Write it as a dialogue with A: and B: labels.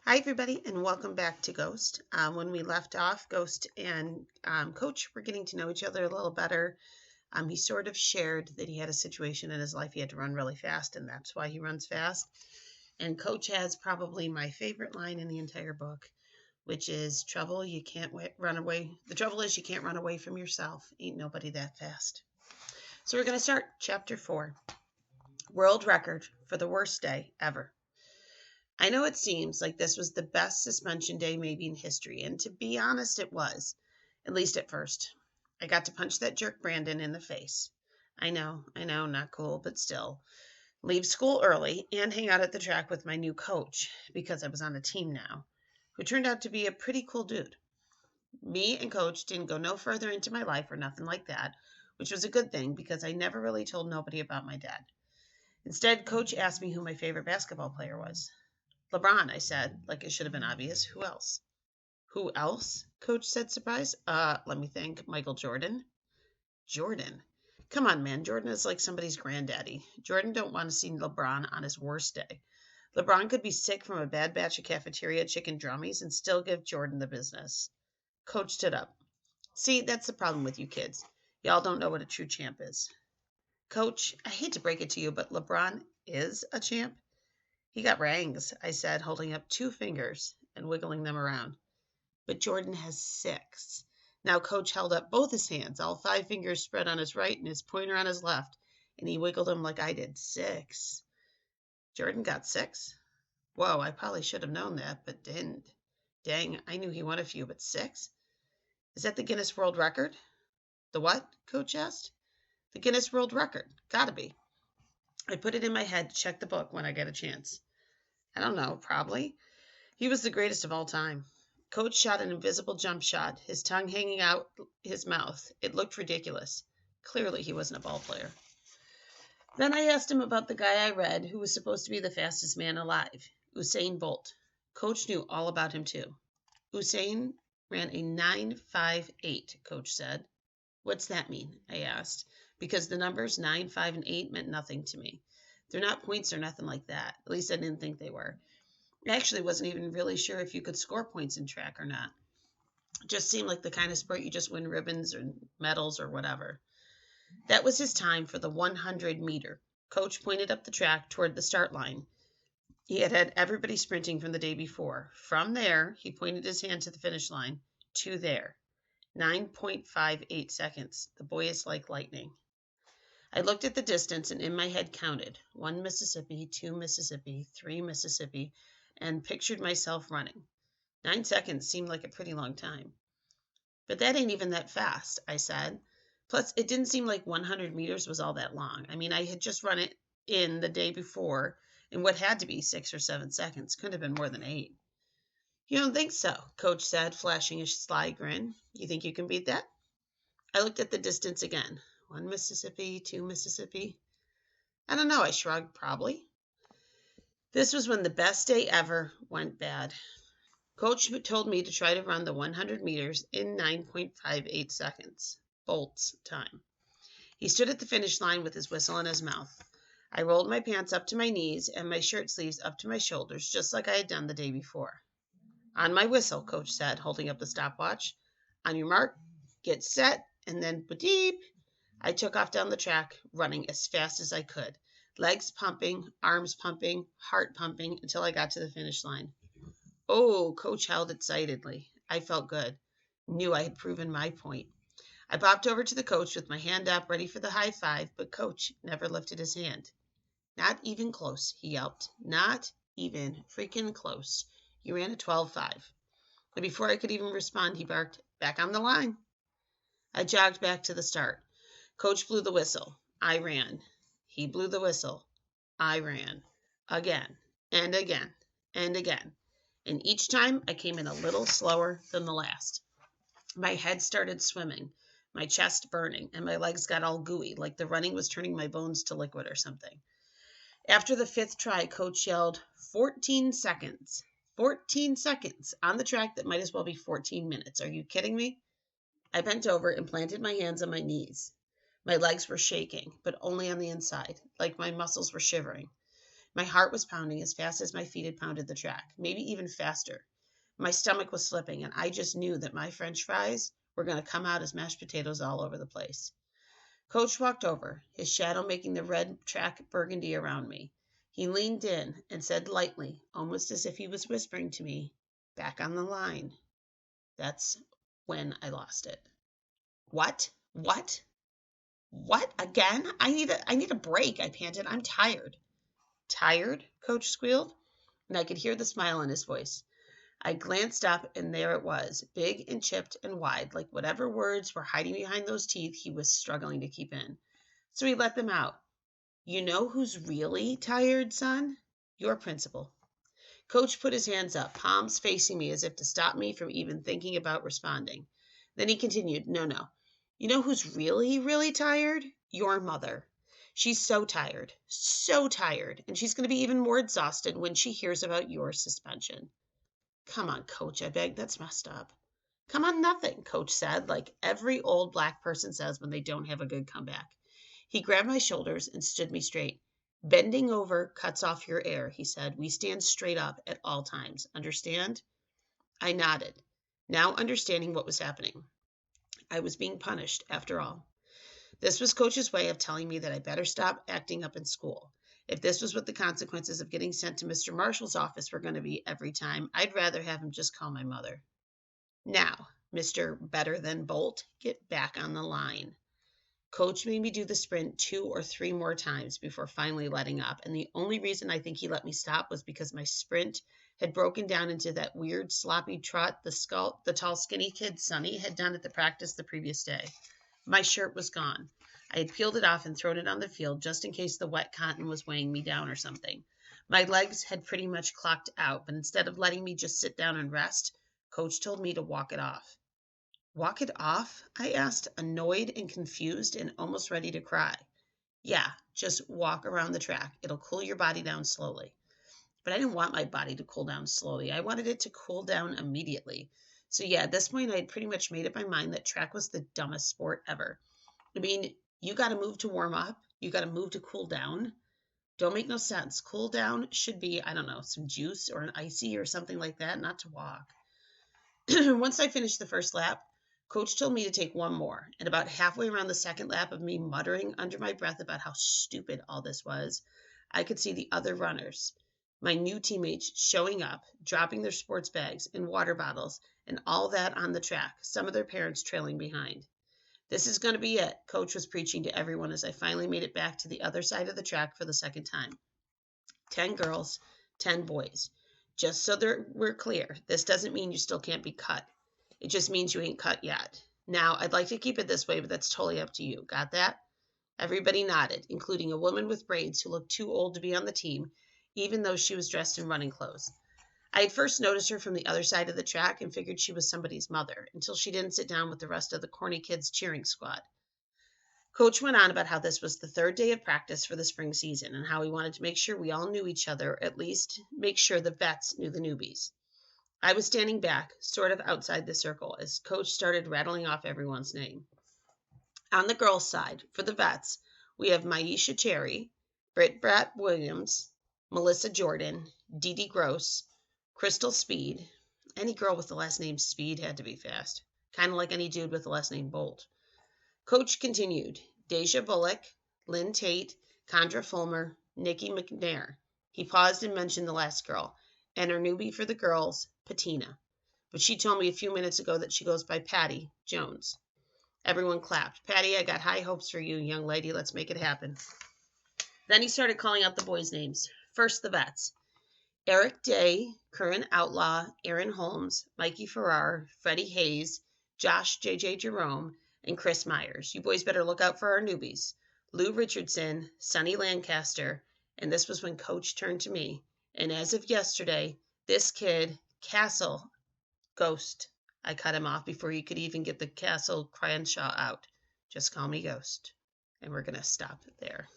A: Hi, everybody, and welcome back to Ghost. When we left off, Ghost and Coach were getting to know each other a little better. He sort of shared that he had a situation in his life he had to run really fast, and that's why he runs fast. And Coach has probably my favorite line in the entire book, which is trouble you can't run away. The trouble is you can't run away from yourself. Ain't nobody that fast. So we're going to start chapter 4, world record for the worst day ever. I know it seems like this was the best suspension day maybe in history, and to be honest, it was, at least at first. I got to punch that jerk Brandon in the face. I know, not cool, but still. Leave school early and hang out at the track with my new coach, because I was on a team now, who turned out to be a pretty cool dude. Me and Coach didn't go no further into my life or nothing like that, which was a good thing because I never really told nobody about my dad. Instead, Coach asked me who my favorite basketball player was. LeBron, I said, like it should have been obvious. Who else? Who else? Coach said, surprised. Let me think. Michael Jordan? Jordan? Come on, man. Jordan is like somebody's granddaddy. Jordan don't want to see LeBron on his worst day. LeBron could be sick from a bad batch of cafeteria chicken drummies and still give Jordan the business. Coach stood up. See, that's the problem with you kids. Y'all don't know what a true champ is. Coach, I hate to break it to you, but LeBron is a champ. He got rings, I said, holding up 2 fingers and wiggling them around. But Jordan has 6. Now Coach held up both his hands, all 5 fingers spread on his right and his pointer on his left, and he wiggled them like I did. 6. Jordan got 6? Whoa, I probably should have known that, but didn't. Dang, I knew he won a few, but 6? Is that the Guinness World Record? The what? Coach asked. The Guinness World Record. Gotta be. I put it in my head to check the book when I get a chance. I don't know, probably. He was the greatest of all time. Coach shot an invisible jump shot, his tongue hanging out his mouth. It looked ridiculous. Clearly, he wasn't a ball player. Then I asked him about the guy I read who was supposed to be the fastest man alive, Usain Bolt. Coach knew all about him, too. Usain ran a 9.58, Coach said. What's that mean? I asked, because the numbers 9, 5, and 8 meant nothing to me. They're not points or nothing like that. At least I didn't think they were. I actually wasn't even really sure if you could score points in track or not. It just seemed like the kind of sport you just win ribbons or medals or whatever. That was his time for the 100 meter. Coach pointed up the track toward the start line. He had had everybody sprinting from the day before. From there, he pointed his hand to the finish line, to there. 9.58 seconds. The boy is like lightning. I looked at the distance and in my head counted 1 Mississippi, 2 Mississippi, 3 Mississippi, and pictured myself running. 9 seconds seemed like a pretty long time. But that ain't even that fast, I said. Plus, it didn't seem like 100 meters was all that long. I mean, I had just run it in the day before in what had to be 6 or 7 seconds. Couldn't have been more than 8. You don't think so, Coach said, flashing a sly grin. You think you can beat that? I looked at the distance again. 1 Mississippi, 2 Mississippi. I don't know, I shrugged, probably. This was when the best day ever went bad. Coach told me to try to run the 100 meters in 9.58 seconds, Bolt's time. He stood at the finish line with his whistle in his mouth. I rolled my pants up to my knees and my shirt sleeves up to my shoulders, just like I had done the day before. On my whistle, Coach said, holding up the stopwatch. On your mark, get set, and then ba-deep. I took off down the track, running as fast as I could. Legs pumping, arms pumping, heart pumping, until I got to the finish line. Oh, Coach howled excitedly. I felt good. Knew I had proven my point. I bopped over to the coach with my hand up, ready for the high five, but Coach never lifted his hand. Not even close, he yelped. Not even freaking close. You ran a 12.5. And before I could even respond, he barked, back on the line. I jogged back to the start. Coach blew the whistle. I ran. He blew the whistle. I ran. Again, and again, and again. And each time I came in a little slower than the last. My head started swimming, my chest burning, and my legs got all gooey, like the running was turning my bones to liquid or something. After the 5th try, Coach yelled, 14 seconds. 14 seconds on the track that might as well be 14 minutes. Are you kidding me? I bent over and planted my hands on my knees. My legs were shaking, but only on the inside, like my muscles were shivering. My heart was pounding as fast as my feet had pounded the track, maybe even faster. My stomach was slipping, and I just knew that my French fries were going to come out as mashed potatoes all over the place. Coach walked over, his shadow making the red track burgundy around me. He leaned in and said lightly, almost as if he was whispering to me, "Back on the line." That's when I lost it. What? What? What? Again? I need a break, I panted. I'm tired. Tired? Coach squealed, and I could hear the smile in his voice. I glanced up, and there it was, big and chipped and wide, like whatever words were hiding behind those teeth he was struggling to keep in. So he let them out. "You know who's really tired, son? Your principal." Coach put his hands up, palms facing me as if to stop me from even thinking about responding. Then he continued, "No, no. You know who's really, really tired? Your mother. She's so tired, and she's going to be even more exhausted when she hears about your suspension." "Come on, Coach," I begged. "That's messed up." "Come on, nothing," Coach said, like every old black person says when they don't have a good comeback. He grabbed my shoulders and stood me straight. "Bending over cuts off your air," he said. "We stand straight up at all times. Understand?" I nodded, now understanding what was happening. I was being punished, after all. This was Coach's way of telling me that I better stop acting up in school. If this was what the consequences of getting sent to Mr. Marshall's office were going to be every time, I'd rather have him just call my mother. "Now, Mr. Better Than Bolt, get back on the line." Coach made me do the sprint 2 or 3 more times before finally letting up, and the only reason I think he let me stop was because my sprint had broken down into that weird sloppy trot the tall skinny kid Sonny had done at the practice the previous day. My shirt was gone. I had peeled it off and thrown it on the field just in case the wet cotton was weighing me down or something. My legs had pretty much clocked out, but instead of letting me just sit down and rest, Coach told me to walk it off. "Walk it off?" I asked, annoyed and confused and almost ready to cry. "Yeah, just walk around the track. It'll cool your body down slowly." But I didn't want my body to cool down slowly. I wanted it to cool down immediately. So yeah, at this point, I had pretty much made up my mind that track was the dumbest sport ever. I mean, you got to move to warm up. You got to move to cool down. Don't make no sense. Cool down should be, I don't know, some juice or an icy or something like that, not to walk. Once I finished the first lap, Coach told me to take one more, and about halfway around the second lap of me muttering under my breath about how stupid all this was, I could see the other runners, my new teammates, showing up, dropping their sports bags and water bottles and all that on the track, some of their parents trailing behind. "This is going to be it," Coach was preaching to everyone as I finally made it back to the other side of the track for the second time. 10 girls, 10 boys. Just so we're clear, this doesn't mean you still can't be cut. It just means you ain't cut yet. Now, I'd like to keep it this way, but that's totally up to you. Got that? Everybody nodded, including a woman with braids who looked too old to be on the team, even though she was dressed in running clothes. I had first noticed her from the other side of the track and figured she was somebody's mother, until she didn't sit down with the rest of the corny kids cheering squad. Coach went on about how this was the third day of practice for the spring season and how he wanted to make sure we all knew each other, or at least make sure the vets knew the newbies. I was standing back, sort of outside the circle, as Coach started rattling off everyone's name. On the girls' side, for the vets, we have Maisha Cherry, Britt Bratt Williams, Melissa Jordan, Dee Dee Gross, Crystal Speed. Any girl with the last name Speed had to be fast, kind of like any dude with the last name Bolt. Coach continued, Deja Bullock, Lynn Tate, Condra Fulmer, Nikki McNair. He paused and mentioned the last girl, and her newbie for the girls, Patina. But she told me a few minutes ago that she goes by Patty Jones. Everyone clapped. "Patty, I got high hopes for you, young lady. Let's make it happen." Then he started calling out the boys' names. First, the vets. Eric Day, Curran Outlaw, Aaron Holmes, Mikey Farrar, Freddie Hayes, Josh J.J. Jerome, and Chris Myers. You boys better look out for our newbies. Lou Richardson, Sonny Lancaster, and this was when Coach turned to me. And as of yesterday, this kid, Castle, Ghost. I cut him off before he could even get the Castle Crenshaw out. Just call me Ghost. And we're going to stop there.